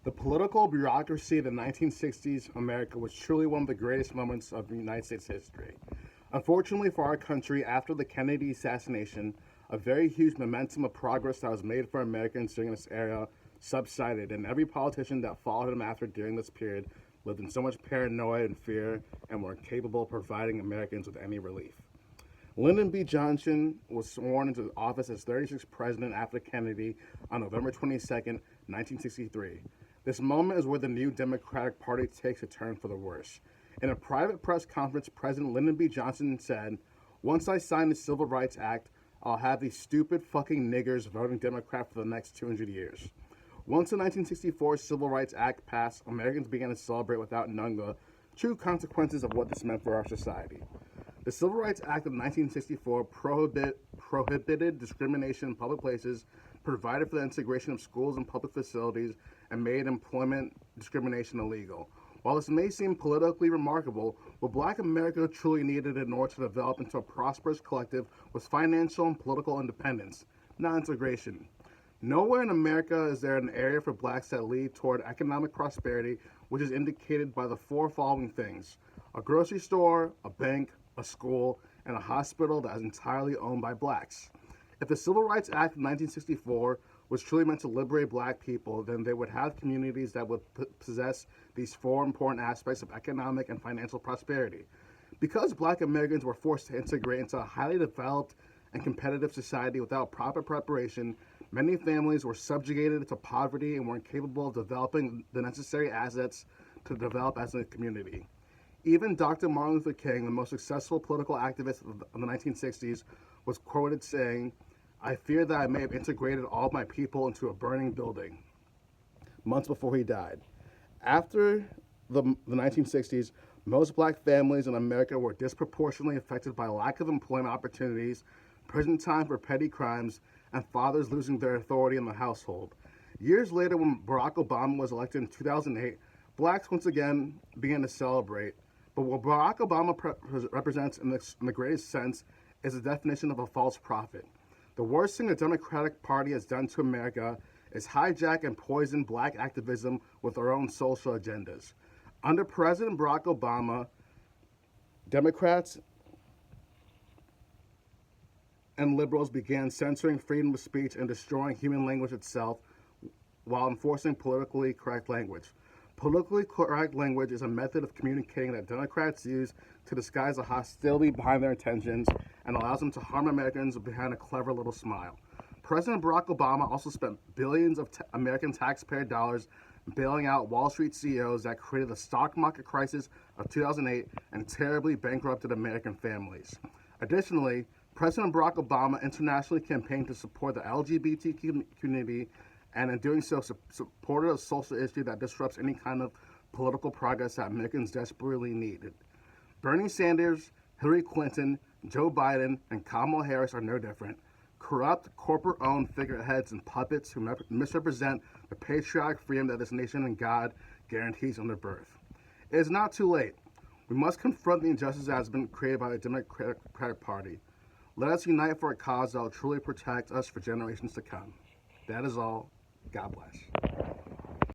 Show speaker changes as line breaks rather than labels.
The political bureaucracy of the 1960s America was truly one of the greatest moments of United States history. Unfortunately for our country, after the Kennedy assassination, a very huge momentum of progress that was made for Americans during this era subsided, and every politician that followed him after during this period lived in so much paranoia and fear and were incapable of providing Americans with any relief. Lyndon B Johnson was sworn into office as 36th president after Kennedy on November 22nd, 1963. This moment is where the new Democratic Party takes a turn for the worse. In a private press conference, President Lyndon B Johnson said, "Once I sign the Civil Rights Act, I'll have these stupid fucking niggers voting Democrat for the next 200 years." Once the 1964 Civil Rights Act passed, Americans began to celebrate without knowing the true consequences of what this meant for our society. The Civil Rights Act of 1964 prohibited discrimination in public places, provided for the integration of schools and public facilities, and made employment discrimination illegal. While this may seem politically remarkable, what Black America truly needed in order to develop into a prosperous collective was financial and political independence, not integration. Nowhere in America is there an area for Blacks that lead toward economic prosperity, which is indicated by the four following things: a grocery store, a bank, a school, and a hospital that is entirely owned by Blacks. If the Civil Rights Act of 1964 was truly meant to liberate Black people, then they would have communities that would possess these four important aspects of economic and financial prosperity. Because Black Americans were forced to integrate into a highly developed and competitive society without proper preparation, many families were subjugated to poverty and were incapable of developing the necessary assets to develop as a community. Even Dr. Martin Luther King, the most successful political activist of the 1960s, was quoted saying, "I fear that I may have integrated all of my people into a burning building," months before he died. After the 1960s, most Black families in America were disproportionately affected by lack of employment opportunities, prison time for petty crimes, and fathers losing their authority in the household. Years later, when Barack Obama was elected in 2008, Blacks once again began to celebrate. But what Barack Obama represents in the greatest sense is the definition of a false prophet. The worst thing the Democratic Party has done to America is hijack and poison Black activism with their own social agendas. Under President Barack Obama, Democrats and liberals began censoring freedom of speech and destroying human language itself while enforcing politically correct language. Politically correct language is a method of communicating that Democrats use to disguise the hostility behind their intentions and allows them to harm Americans behind a clever little smile. President Barack Obama also spent billions of American taxpayer dollars bailing out Wall Street CEOs that created the stock market crisis of 2008 and terribly bankrupted American families. Additionally, President Barack Obama internationally campaigned to support the LGBT community, and in doing so, supported a social issue that disrupts any kind of political progress that Americans desperately needed. Bernie Sanders, Hillary Clinton, Joe Biden, and Kamala Harris are no different. Corrupt, corporate-owned figureheads and puppets who misrepresent the patriotic freedom that this nation and God guarantees on their birth. It is not too late. We must confront the injustice that has been created by the Democratic Party. Let us unite for a cause that will truly protect us for generations to come. That is all. God bless.